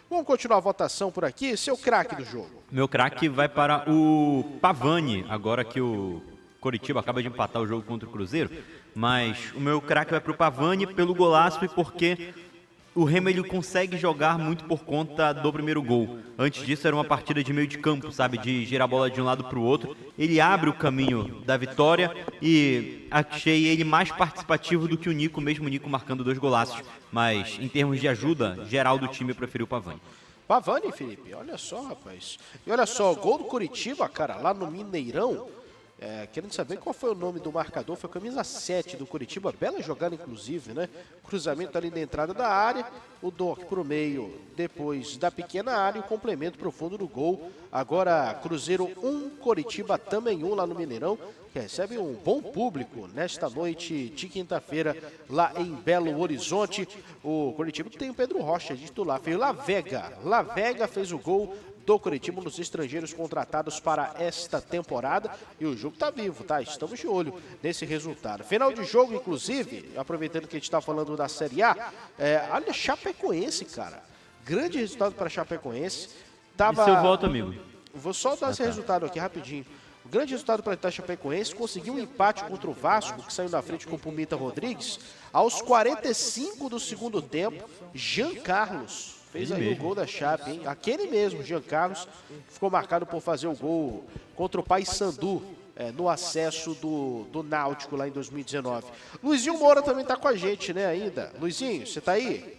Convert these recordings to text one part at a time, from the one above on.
Vamos continuar a votação por aqui. Seu craque do jogo. Meu craque vai para o Pavani, agora que o Coritiba acaba de empatar o jogo contra o Cruzeiro. Mas o meu craque vai para o Pavani pelo golaço e porque o Remo ele consegue jogar muito por conta do primeiro gol. Antes disso era uma partida de meio de campo, sabe? De girar a bola de um lado para o outro. Ele abre o caminho da vitória e achei ele mais participativo do que o Nico, mesmo o Nico marcando 2 golaços. Mas em termos de ajuda geral do time eu preferi o Pavani. Pavani, Felipe, olha só, rapaz. E olha só, gol do Coritiba, cara, lá no Mineirão. Querendo saber qual foi o nome do marcador, foi a camisa 7 do Coritiba, bela jogada inclusive, né? Cruzamento ali na entrada da área, o Doc pro meio, depois da pequena área e o complemento pro fundo do gol. Agora Cruzeiro 1, Coritiba também 1 lá no Mineirão, que recebe um bom público nesta noite de quinta-feira lá em Belo Horizonte. O Coritiba tem o Pedro Rocha de titular, fez Lavega fez o gol do Coritiba nos estrangeiros contratados para esta temporada e o jogo tá vivo, tá? Estamos de olho nesse resultado. Final de jogo, inclusive, aproveitando que a gente está falando da Série A, olha, Chapecoense, cara. Grande resultado para Chapecoense. E seu voto, amigo? Vou só dar esse resultado aqui rapidinho. O grande resultado para a Chapecoense conseguiu um empate contra o Vasco, que saiu na frente com o Pumita Rodrigues. Aos 45 do segundo tempo, Jean Carlos fez aí o gol da Chape, hein? Aquele mesmo, Jean Carlos, ficou marcado por fazer o gol contra o Paysandu no acesso do Náutico lá em 2019. Luizinho Moura também tá com a gente, né, ainda. Luizinho, você tá aí?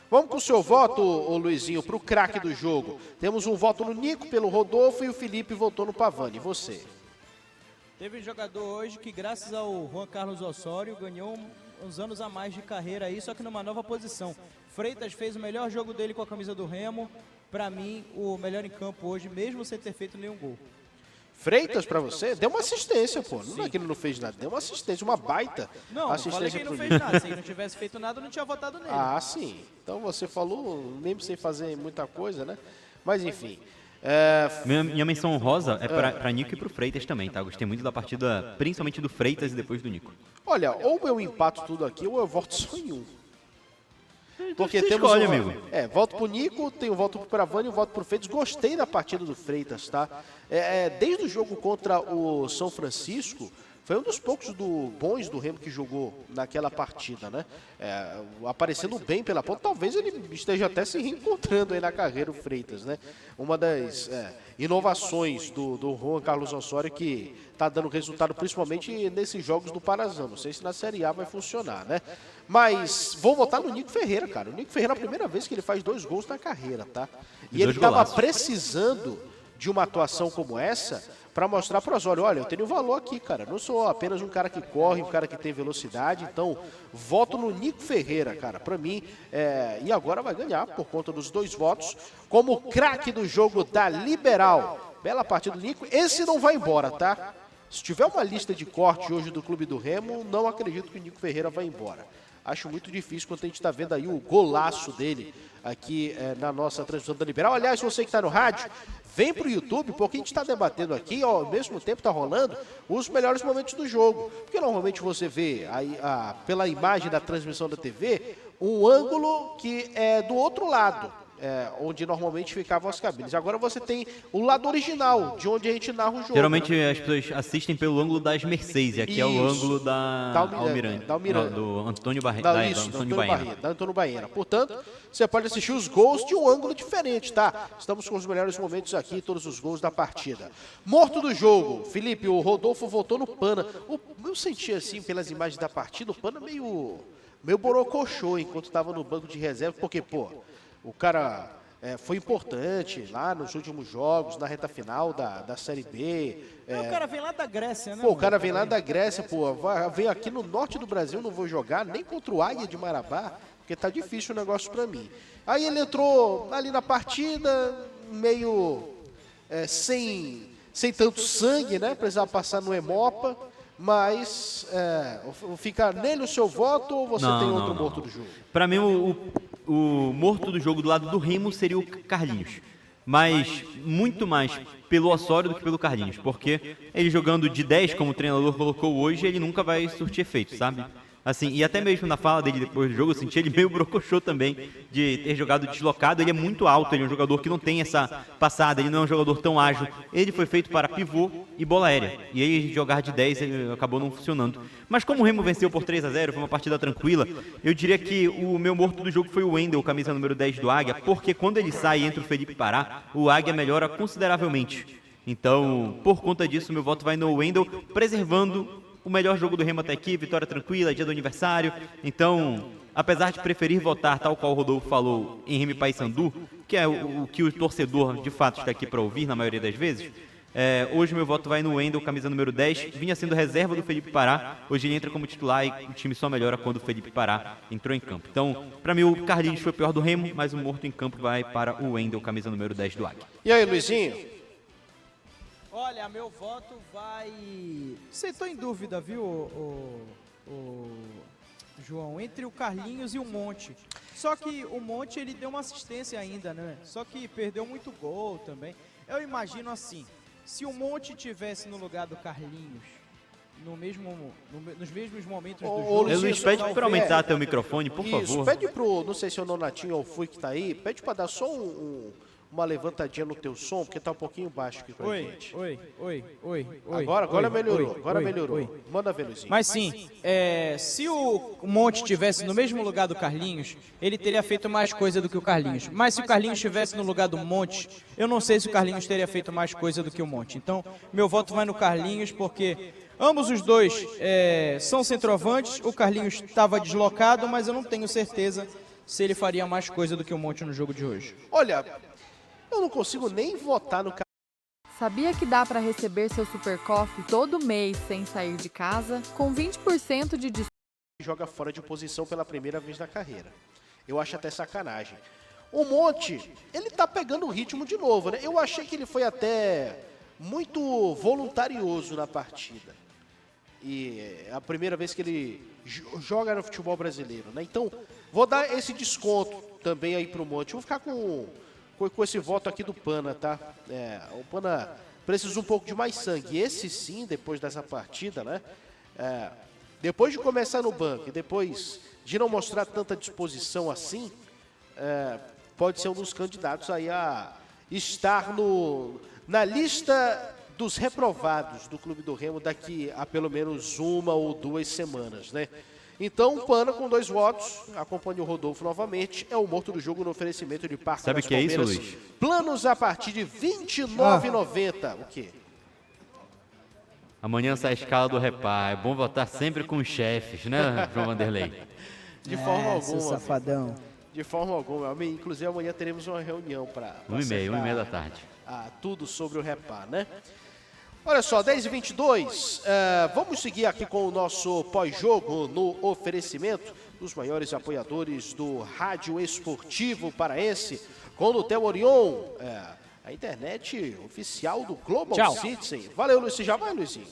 Vamos com o seu voto, ô Luizinho, pro craque do jogo. Temos um voto no Nico, pelo Rodolfo, e o Felipe votou no Pavani. E você? Teve um jogador hoje que, graças ao Juan Carlos Osório, ganhou uns anos a mais de carreira aí, só que numa nova posição. Freitas fez o melhor jogo dele com a camisa do Remo. Pra mim, o melhor em campo hoje, mesmo sem ter feito nenhum gol. Freitas pra você? Deu uma assistência, pô. Não é que ele não fez nada, deu uma assistência, uma baita não assistência. Falei que ele não fez nada. Se ele não tivesse feito nada, eu não tinha votado nele. Ah, sim. Então você falou, mesmo sem fazer muita coisa, né? Mas enfim. Minha menção honrosa é para Nico e para o Freitas também, tá? Gostei muito da partida, principalmente do Freitas e depois do Nico. Olha, ou eu empato tudo aqui, ou eu voto só em um. Porque você temos escolhe, amigo. Voto pro Nico, tenho voto pro Pravani e voto pro Freitas. Gostei da partida do Freitas, tá? Desde o jogo contra o São Francisco, foi um dos poucos bons do Remo que jogou naquela partida, né? Aparecendo bem pela ponta, talvez ele esteja até se reencontrando aí na carreira, o Freitas, né? Uma das inovações do Juan Carlos Osório que tá dando resultado principalmente nesses jogos do Parazão. Não sei se na Série A vai funcionar, né? Mas vou votar no Nico Ferreira, cara. O Nico Ferreira é a primeira vez que ele faz 2 gols na carreira, tá? E ele tava precisando de uma atuação como essa para mostrar para o Osório, olha, eu tenho valor aqui, cara. Não sou apenas um cara que corre, um cara que tem velocidade. Então, voto no Nico Ferreira, cara. Para mim, e agora vai ganhar por conta dos 2 votos como craque do jogo da Liberal. Bela partida do Nico. Esse não vai embora, tá? Se tiver uma lista de corte hoje do Clube do Remo, não acredito que o Nico Ferreira vai embora. Acho muito difícil quando a gente está vendo aí o golaço dele aqui na nossa transmissão da Liberal. Aliás, você que está no rádio, vem para o YouTube, porque a gente está debatendo aqui, ao mesmo tempo está rolando, os melhores momentos do jogo. Porque normalmente você vê aí, pela imagem da transmissão da TV, um ângulo que é do outro lado. Onde normalmente ficavam as cabines. Agora você tem o lado original, de onde a gente narra o jogo. Geralmente as pessoas assistem pelo ângulo das Mercedes, e aqui é o ângulo da Almirante. Do Antônio Da Antônio Baena. Portanto, você pode assistir os gols de um ângulo diferente, tá? Estamos com os melhores momentos aqui, todos os gols da partida. Morto do jogo, Felipe, o Rodolfo votou no Pana. Eu senti assim, pelas imagens da partida, o Pana meio borocochô enquanto estava no banco de reserva, porque, pô, o cara foi importante lá nos últimos jogos, na reta final da Série B. O cara vem lá da Grécia, né? Pô, o cara vem lá da Grécia, pô, veio aqui no norte do Brasil, não vou jogar nem contra o Águia de Marabá, porque tá difícil o negócio pra mim. Aí ele entrou ali na partida, meio sem tanto sangue, né? Precisava passar no Hemopa. Mas fica nele o seu voto ou você tem outro morto do jogo? Para mim, o morto do jogo do lado do Remo seria o Carlinhos. Mas muito mais pelo Osório do que pelo Carlinhos. Porque ele jogando de 10, como o treinador colocou hoje, ele nunca vai surtir efeito, sabe? Assim, e até mesmo na fala dele depois do jogo, eu senti ele meio brocochô também de ter jogado deslocado. Ele é muito alto, ele é um jogador que não tem essa passada, ele não é um jogador tão ágil. Ele foi feito para pivô e bola aérea. E aí jogar de 10 ele acabou não funcionando. Mas como o Remo venceu por 3-0, foi uma partida tranquila, eu diria que o meu morto do jogo foi o Wendel, camisa número 10 do Águia, porque quando ele sai entre o Felipe Pará, o Águia melhora consideravelmente. Então, por conta disso, meu voto vai no Wendel, preservando o melhor jogo do Remo até aqui, vitória tranquila, dia do aniversário. Então, apesar de preferir votar, tal qual o Rodolfo falou, em Remo e Paysandu, que é o que o torcedor de fato está aqui para ouvir na maioria das vezes, hoje meu voto vai no Wendel, camisa número 10, vinha sendo reserva do Felipe Pará, hoje ele entra como titular e o time só melhora quando o Felipe Pará entrou em campo. Então, para mim o Carlinhos foi o pior do Remo, mas o morto em campo vai para o Wendel, camisa número 10 do Águia. E aí, Luizinho? Olha, meu voto vai... Você tô em dúvida, viu, João? Entre o Carlinhos e o Monte. Só que o Monte, ele deu uma assistência ainda, né? Só que perdeu muito gol também. Eu imagino assim, se o Monte tivesse no lugar do Carlinhos, nos mesmos momentos do jogo... Luiz, pede para aumentar teu microfone, por favor. Pede pro, não sei se é o Nonatinho ou o Fui que tá aí, pede para dar só uma levantadinha no teu som, porque tá um pouquinho baixo aqui pra gente. Oi. Agora melhorou, melhorou. Manda ver, Luizinho. Mas sim, se o Monte estivesse no mesmo lugar do Carlinhos, ele teria feito mais coisa do que o Carlinhos. Mas se o Carlinhos estivesse no lugar do Monte, eu não sei se o Carlinhos teria feito mais coisa do que o Monte. Então, meu voto vai no Carlinhos, porque ambos os dois são centroavantes. O Carlinhos estava deslocado, mas eu não tenho certeza se ele faria mais coisa do que o Monte no jogo de hoje. Olha, eu não consigo nem votar no Sabia que dá para receber seu Super Coffee todo mês sem sair de casa, com 20% de desconto? Joga fora de posição pela primeira vez na carreira. Eu acho até sacanagem. O Monte, ele tá pegando o ritmo de novo, né? Eu achei que ele foi até muito voluntarioso na partida. E é a primeira vez que ele joga no futebol brasileiro, né? Então, vou dar esse desconto também aí pro Monte. Vou ficar com esse voto aqui do Pana, tá? O Pana precisa um pouco de mais sangue. Esse sim, depois dessa partida, né? Depois de começar no banco e depois de não mostrar tanta disposição assim, pode ser um dos candidatos aí a estar na lista dos reprovados do Clube do Remo daqui a pelo menos 1 ou 2 semanas, né? Então, o Pana com 2 votos, acompanha o Rodolfo novamente, é o morto do jogo no oferecimento de Parque Sabe das o que é isso, Palmeiras. Luiz? Planos a partir de R$ 29,90. O quê? Amanhã sai a escala do Repá. É bom votar sempre com os chefes, né, João Vanderlei? De forma alguma. safadão. De forma alguma. Inclusive, amanhã teremos uma reunião para 1h30 da tarde. Tudo sobre o Repá, né? Olha só, 10h22, vamos seguir aqui com o nosso pós-jogo no oferecimento dos maiores apoiadores do Rádio Esportivo Paraense, com o Lutel Orion, a internet oficial do Global Citizen. Valeu, Luiz. Já vai, Luizinho?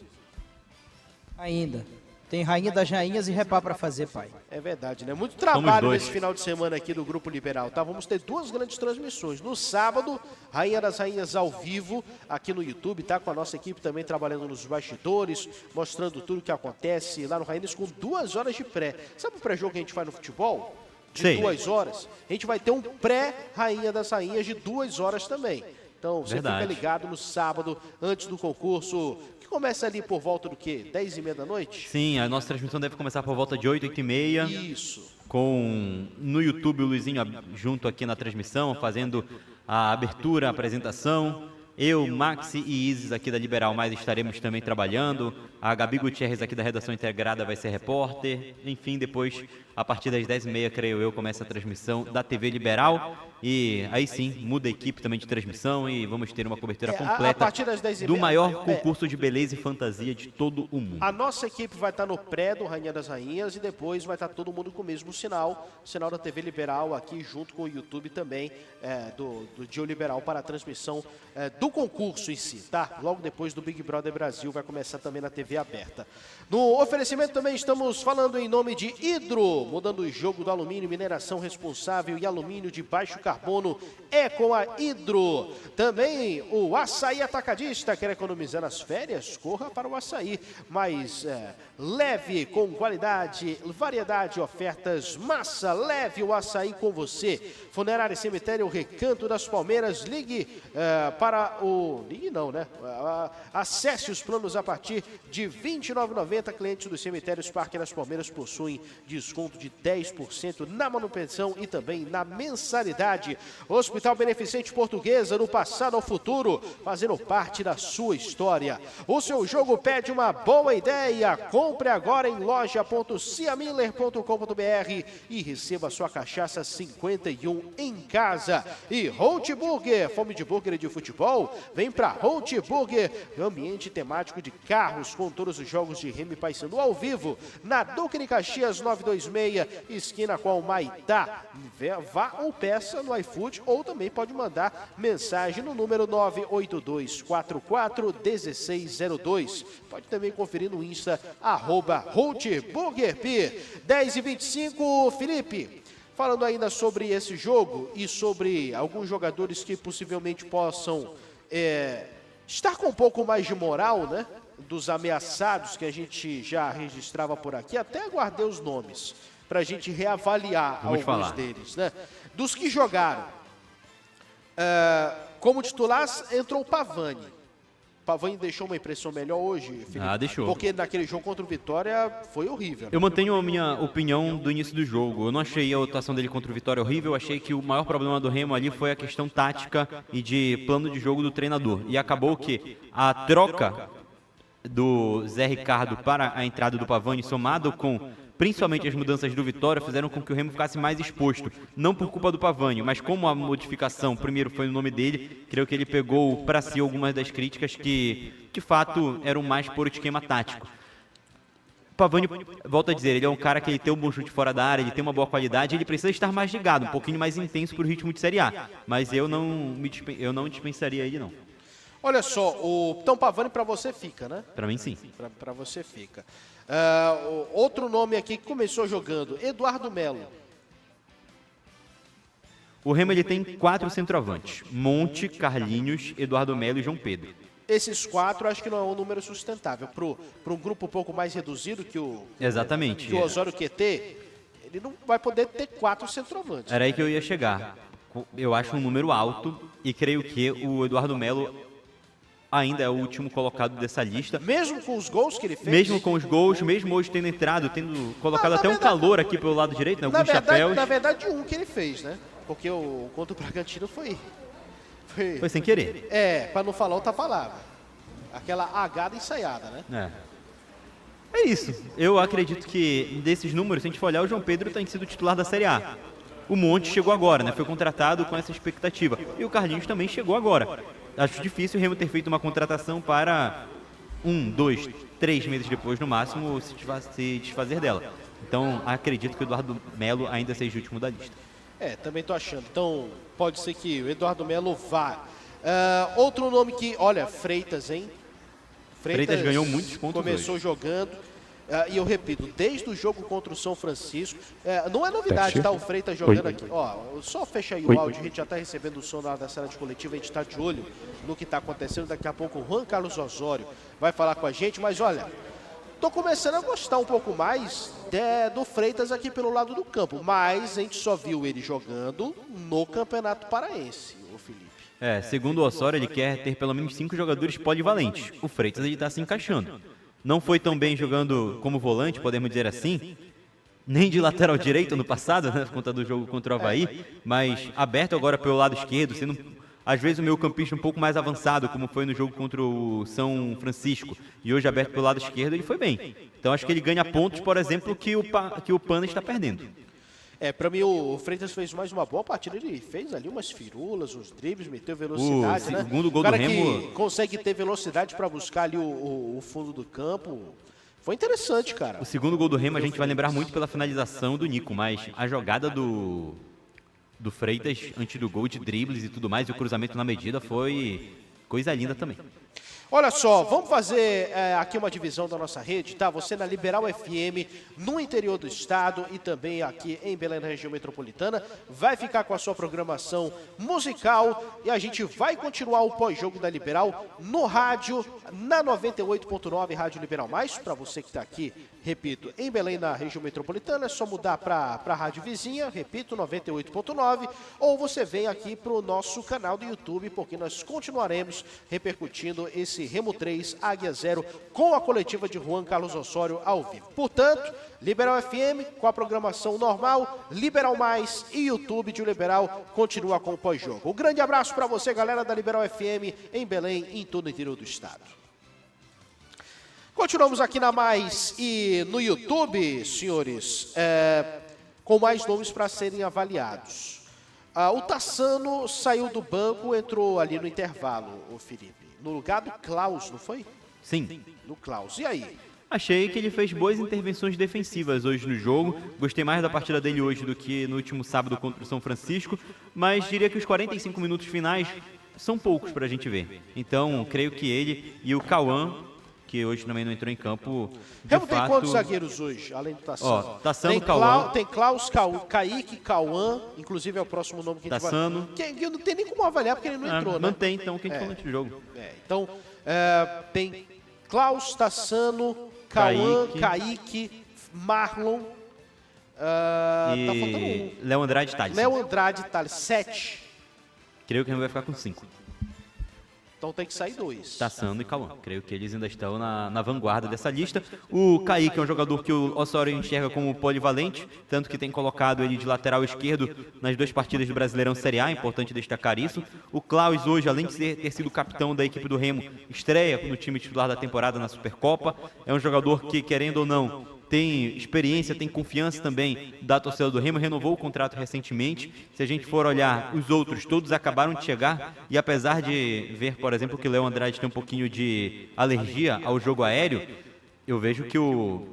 Ainda. Tem Rainha das Rainhas e Repá para fazer, pai. É verdade, né? Muito trabalho nesse final de semana aqui do Grupo Liberal, tá? Vamos ter 2 grandes transmissões. No sábado, Rainha das Rainhas ao vivo aqui no YouTube, tá? Com a nossa equipe também trabalhando nos bastidores, mostrando tudo o que acontece lá no Rainhas com 2 horas de pré. Sabe o pré-jogo que a gente faz no futebol? De 2 horas. A gente vai ter um pré-Rainha das Rainhas de 2 horas também. Então, você fica ligado no sábado, antes do concurso, que começa ali por volta do quê? 10h30 da noite? Sim, a nossa transmissão deve começar por volta de 8, 8h30. Isso. Com no YouTube o Luizinho junto aqui na transmissão, fazendo a abertura, a apresentação. Eu, Maxi e Isis aqui da Liberal Mais estaremos também trabalhando. A Gabi Gutierrez aqui da Redação Integrada vai ser repórter. Enfim, depois, a partir das 10h30, creio eu, começa a transmissão da TV Liberal. E aí sim, muda a equipe também de transmissão e vamos ter uma cobertura completa a partir das 10h30, do maior concurso de beleza e fantasia de todo o mundo. A nossa equipe vai estar no pré do Rainha das Rainhas e depois vai estar todo mundo com o mesmo sinal da TV Liberal aqui junto com o YouTube também do Dio Liberal para a transmissão do concurso em si, tá? Logo depois do Big Brother Brasil vai começar também na TV aberta. No oferecimento também estamos falando em nome de Hidro. mudando o jogo do alumínio, mineração responsável e alumínio de baixo carbono é com a Hidro. Também o Açaí Atacadista, quer economizar nas férias? Corra para o Açaí, mas leve, com qualidade, variedade, ofertas, massa, leve o Açaí com você. Funerária e Cemitério Recanto das Palmeiras, ligue para o... Ligue não, né? Acesse os planos a partir de R$ 29,90. Clientes dos cemitérios Parque das Palmeiras possuem desconto de 10% na manutenção e também na mensalidade. Hospital Beneficente Portuguesa, no passado ao futuro, fazendo parte da sua história. O seu jogo pede uma boa ideia. Compre agora em loja.ciamiller.com.br e receba sua cachaça 51 em casa. E Holt Burger, fome de burger e de futebol? Vem pra Holt Burger, ambiente temático de carros com todos os jogos de Remy Paysandu ao vivo, na Duque de Caxias 926, esquina com o Maitá. Vá ou peça no iFood ou também pode mandar mensagem no número 982441602. Pode também conferir no Insta, @HoltBurgerP. 10h25, Felipe. Falando ainda sobre esse jogo e sobre alguns jogadores que possivelmente possam estar com um pouco mais de moral, né? Dos ameaçados que a gente já registrava por aqui, até guardei os nomes para a gente reavaliar alguns deles, né? Dos que jogaram, como titular entrou o Pavani. Pavani deixou uma impressão melhor hoje, Felipe? Deixou. Porque naquele jogo contra o Vitória foi horrível. Eu mantenho a minha opinião do início do jogo. Eu não achei a atuação dele contra o Vitória horrível. Eu achei que o maior problema do Remo ali foi a questão tática e de plano de jogo do treinador. E acabou que a troca do Zé Ricardo para a entrada do Pavani, somado com principalmente as mudanças do Vitória, fizeram com que o Remo ficasse mais exposto. Não por culpa do Pavani, mas como a modificação primeiro foi no nome dele, creio que ele pegou para si algumas das críticas que, de fato, eram mais por esquema tático. O Pavani, volto a dizer, ele é um cara que ele tem um bom chute fora da área, ele tem uma boa qualidade, ele precisa estar mais ligado, um pouquinho mais intenso para o ritmo de Série A. Mas eu não dispensaria ele, não. Olha só, então Pavani para você fica, né? Para mim, sim. Para você fica. Outro nome aqui que começou jogando, Eduardo Melo. O Remo ele tem 4 centroavantes: Monte, Carlinhos, Eduardo Melo e João Pedro. Esses 4 acho que não é um número sustentável. Para um grupo um pouco mais reduzido que o Osório QT, ele não vai poder ter 4 centroavantes. Era aí que eu ia chegar. Eu acho um número alto e creio que o Eduardo Melo ainda é o último colocado dessa lista. Mesmo com os gols que ele fez? Mesmo com os gols, mesmo hoje tendo entrado, tendo colocado até um calor aqui pelo lado direito, né? Alguns chapéus. Na verdade, um que ele fez, né? Porque o contra o Bragantino foi sem querer. Para não falar outra palavra. Aquela agada ensaiada, né? É isso. Eu acredito que desses números, se a gente for olhar, o João Pedro tem sido titular da Série A. O Monte chegou agora, né? Foi contratado com essa expectativa. E o Carlinhos também chegou agora. Acho difícil o Remo ter feito uma contratação para 1, 2, 3 meses depois, no máximo, se desfazer dela. Então, acredito que o Eduardo Melo ainda seja o último da lista. Também tô achando. Então, pode ser que o Eduardo Melo vá. Outro nome que, olha, Freitas, hein? Freitas ganhou muitos pontos começou hoje. Jogando. E eu repito, desde o jogo contra o São Francisco, não é novidade, tá? O Freitas jogando aqui. Só fecha aí o áudio, a gente já tá recebendo o som da sala de coletiva, a gente tá de olho no que tá acontecendo. Daqui a pouco o Juan Carlos Osório vai falar com a gente, mas olha, tô começando a gostar um pouco mais do Freitas aqui pelo lado do campo, mas a gente só viu ele jogando no Campeonato Paraense, o Felipe. Segundo o Osório, ele quer ter pelo menos 5 jogadores polivalentes. O Freitas, ele tá se encaixando. Não foi tão bem jogando como volante, podemos dizer assim, nem de lateral direito no passado, né, por conta do jogo contra o Avaí, mas aberto agora pelo lado esquerdo, sendo às vezes o meio campista um pouco mais avançado, como foi no jogo contra o São Francisco, e hoje aberto pelo lado esquerdo, ele foi bem. Então acho que ele ganha pontos, por exemplo, que o Pana está perdendo. Para mim o Freitas fez mais uma boa partida, ele fez ali umas firulas, uns dribles, meteu velocidade, né? O segundo gol do Remo... que consegue ter velocidade para buscar ali o fundo do campo, foi interessante, cara. O segundo gol do Remo a gente vai lembrar muito pela finalização do Nico, mas a jogada do Freitas antes do gol de dribles e tudo mais, e o cruzamento na medida foi coisa linda também. Olha só, vamos fazer aqui uma divisão da nossa rede, tá? Você na Liberal FM, no interior do estado e também aqui em Belém, na região metropolitana, vai ficar com a sua programação musical e a gente vai continuar o pós-jogo da Liberal no rádio, na 98.9 Rádio Liberal Mais, para você que está aqui, repito, em Belém, na região metropolitana, é só mudar para a rádio vizinha, repito, 98.9, ou você vem aqui para o nosso canal do YouTube, porque nós continuaremos repercutindo esse Remo 3, Águia 0, com a coletiva de Juan Carlos Osório ao vivo. Portanto, Liberal FM com a programação normal, Liberal Mais e YouTube de Liberal continua com o pós-jogo. Um grande abraço para você, galera da Liberal FM em Belém e em todo o interior do estado. Continuamos aqui na Mais e no YouTube, senhores, com mais nomes para serem avaliados. O Tassano saiu do banco, entrou ali no intervalo, o Felipe. No lugar do Klaus, não foi? Sim. No Klaus. E aí? Achei que ele fez boas intervenções defensivas hoje no jogo. Gostei mais da partida dele hoje do que no último sábado contra o São Francisco. Mas diria que os 45 minutos finais são poucos para a gente ver. Então, creio que ele e o Cauã, que hoje também não entrou em campo, de Remo tem fato... quantos zagueiros hoje, além do Tassano? Ó, Tassano, Cauã... Tem Klaus, Kaique, Cauã, inclusive é o próximo nome que a gente Tassano... vai... Que não tem nem como avaliar, porque ele não entrou, né? Mantém, então, o que a gente falou antes do jogo. Então, tem Klaus, Tassano, Cauã, Kaique, Marlon... tá faltando um. Léo Andrade e Thales. Léo Andrade e Thales, 7. Creio que ele vai ficar com 5. Então tem que sair 2. Tassano e Cauã. Creio que eles ainda estão na vanguarda dessa lista. O Kaique é um jogador que o Osório enxerga como polivalente, tanto que tem colocado ele de lateral esquerdo nas 2 partidas do Brasileirão Série A, é importante destacar isso. O Klaus hoje, além de ter sido capitão da equipe do Remo, estreia no time titular da temporada na Supercopa. É um jogador que, querendo ou não, tem experiência, tem confiança também da torcida do Remo, renovou o contrato recentemente. Se a gente for olhar os outros, todos acabaram de chegar e apesar de ver, por exemplo, que o Léo Andrade tem um pouquinho de alergia ao jogo aéreo, eu vejo que o...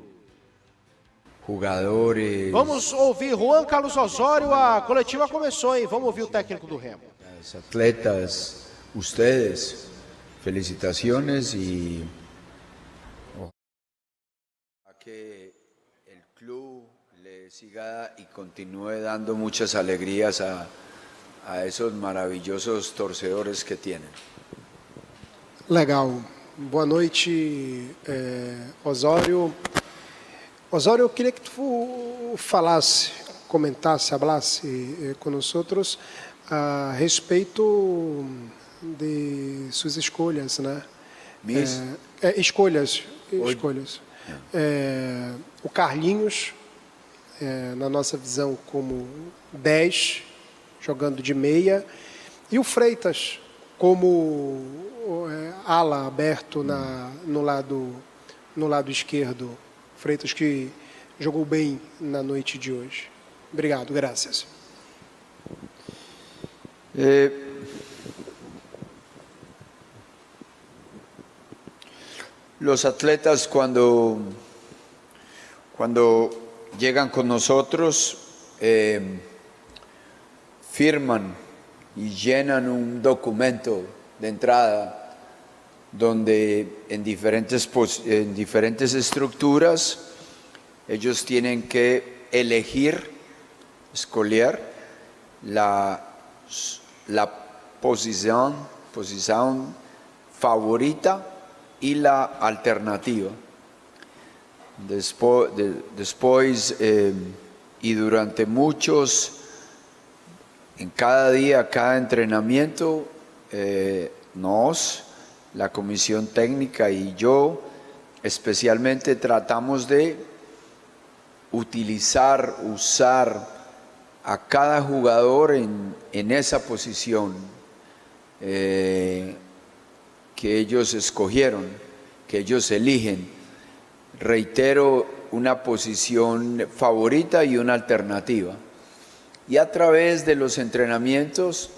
Jogadores... Vamos ouvir Juan Carlos Osório, a coletiva começou, hein? Vamos ouvir o técnico do Remo. Los atletas, ustedes, felicitaciones y que el club le siga y continúe dando muchas alegrías a esos maravillosos torcedores que tienen. Legal. Boa noite, Osório. Osório, eu queria que tu falasse, comentasse, hablasse conosco a respeito de suas escolhas, né? Minhas? Escolhas. O Carlinhos, na nossa visão, como 10, jogando de meia, e o Freitas como ala aberto no lado esquerdo. Freitas que jogou bem na noite de hoje. Obrigado, graças. Los atletas cuando llegan con nosotros firman y llenan un documento de entrada donde en diferentes estructuras ellos tienen que escoger la posición favorita y la alternativa. Después y durante en cada día, cada entrenamiento, la comisión técnica y yo especialmente tratamos de usar a cada jugador en esa posición que ellos escogieron, que ellos eligen. Reitero, una posición favorita y una alternativa. Y a través de los entrenamientos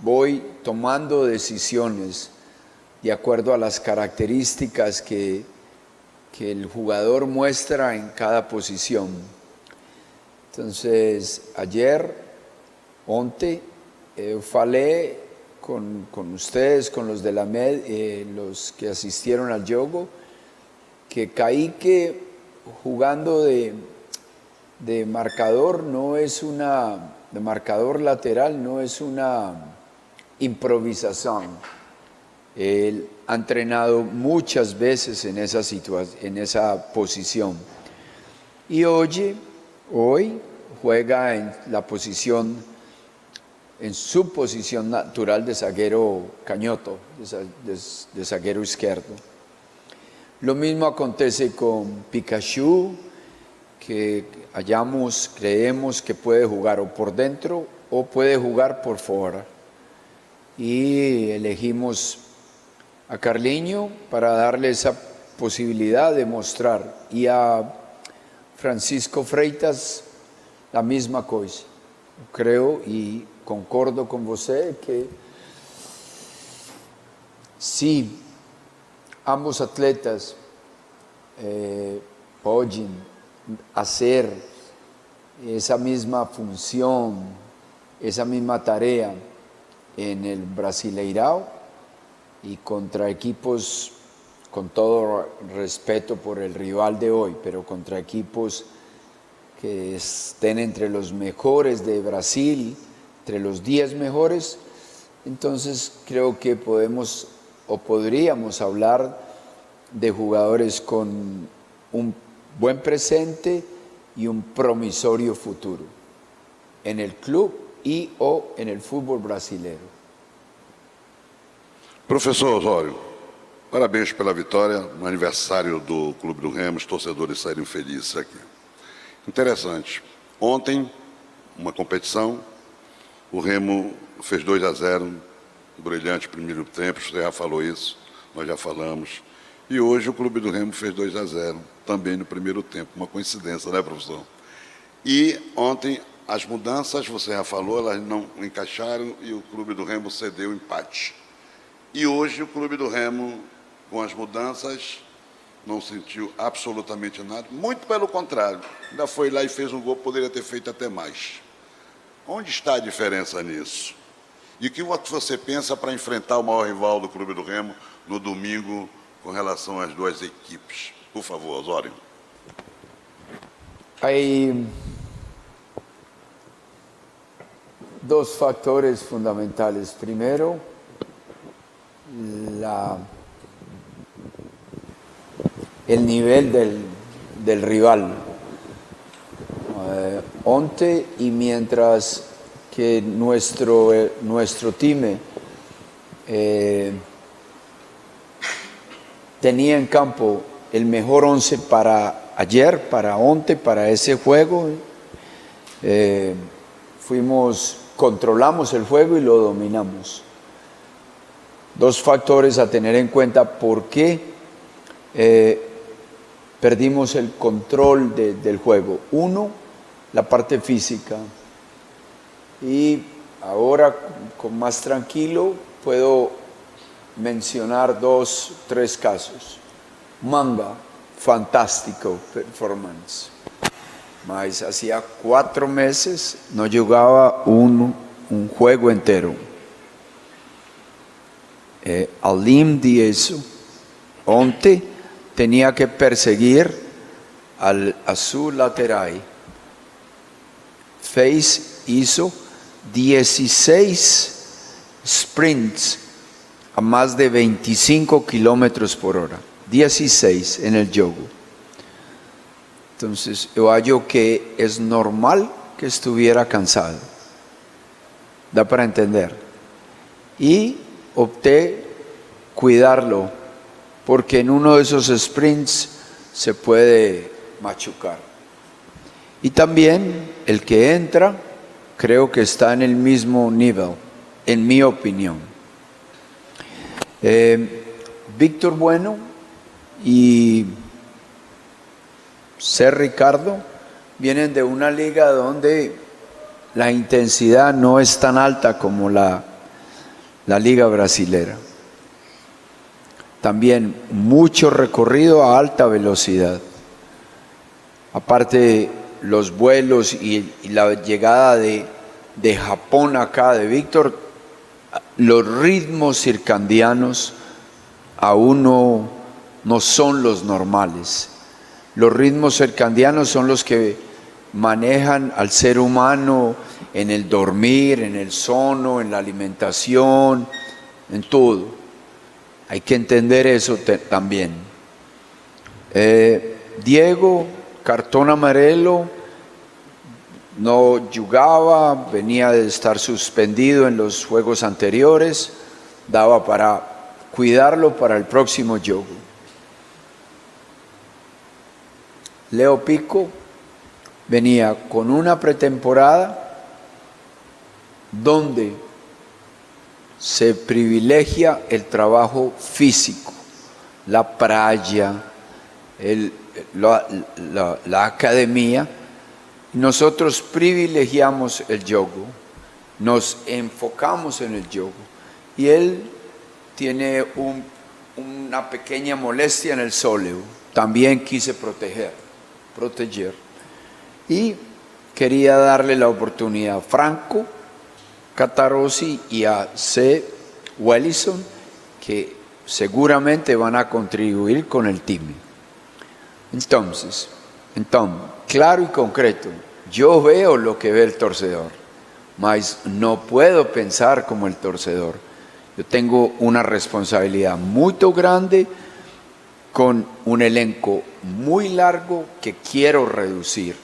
voy tomando decisiones de acuerdo a las características que el jugador muestra en cada posición. Entonces, ontem, eu falei con ustedes, con los de la MED, los que asistieron al juego, que Kaique jugando de marcador de marcador lateral no es una improvisación. Él ha entrenado muchas veces en esa posición. Y hoy juega en su posición natural de zaguero cañoto, de zaguero izquierdo. Lo mismo acontece con Pikachu, que creemos que puede jugar o por dentro o puede jugar por fuera. Y elegimos a Carlinho para darle esa posibilidad de mostrar. Y a Francisco Freitas la misma cosa. Creo y concordo con você que si ambos atletas pueden hacer esa misma función, esa misma tarea en el Brasileirão y contra equipos, con todo respeto por el rival de hoy, pero contra equipos que estén entre los mejores de Brasil, entre los 10 mejores, entonces creo que podríamos hablar de jugadores con un buen presente y un promisorio futuro en el club y o en el fútbol brasileiro. Professor Osório, parabéns pela vitória no aniversário do Clube do Remo, os torcedores saíram felizes aqui. Interessante, ontem, uma competição, o Remo fez 2-0, um brilhante primeiro tempo, você já falou isso, nós já falamos. E hoje o Clube do Remo fez 2-0, também no primeiro tempo, uma coincidência, né, professor? E ontem as mudanças, você já falou, elas não encaixaram e o Clube do Remo cedeu o empate. E hoje o Clube do Remo, com as mudanças, não sentiu absolutamente nada, muito pelo contrário, ainda foi lá e fez um gol, poderia ter feito até mais. Onde está a diferença nisso? E o que você pensa para enfrentar o maior rival do Clube do Remo no domingo com relação às duas equipes? Por favor, Osório. Hay dos factores fundamentales. Primero, el nivel del rival. Onte y mientras que nuestro team tenía en campo el mejor 11 para ayer, para onte, para ese juego, controlamos el juego y lo dominamos. Dos factores a tener en cuenta por qué perdimos el control del juego. Uno, la parte física. Y ahora, con más tranquilo, puedo mencionar 2, 3 casos. Manga, fantástico performance. Mas hacía 4 meses no jugaba un juego entero. Além disso, ontem tenía que perseguir a su lateral. Hizo 16 sprints a más de 25 kilómetros por hora. 16 en el juego. Entonces, yo hallo que es normal que estuviera cansado. Da para entender. Y opté cuidarlo, porque en uno de esos sprints se puede machucar. Y también el que entra, creo que está en el mismo nivel, en mi opinión. Víctor Bueno y C. Ricardo vienen de una liga donde la intensidad no es tan alta como la liga brasilera. También mucho recorrido a alta velocidad. Aparte, los vuelos y la llegada de Japón acá de Víctor los ritmos circadianos aún no son los normales. Los ritmos circadianos son los que manejan al ser humano en el dormir, en el sono, en la alimentación, en todo. Hay que entender eso también. Diego, cartón amarelo, no jugaba, venía de estar suspendido en los juegos anteriores, daba para cuidarlo para el próximo juego. Leo Pico venía con una pretemporada donde se privilegia el trabajo físico, la playa, la academia. Nosotros privilegiamos el yoga, nos enfocamos en el yoga. Y él tiene una pequeña molestia en el sóleo, también quise proteger. Y quería darle la oportunidad a Franco Catarossi y a C. Wellison, que seguramente van a contribuir con el team. Entonces, claro y concreto, yo veo lo que ve el torcedor, mas no puedo pensar como el torcedor. Yo tengo una responsabilidad muy grande con un elenco muy largo que quiero reducir,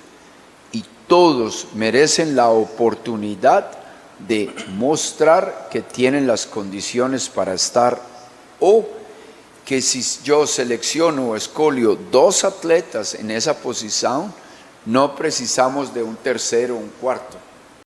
y todos merecen la oportunidad de mostrar que tienen las condiciones para estar, o que si yo selecciono o escolio 2 atletas en esa posición, no precisamos de un tercero o un cuarto.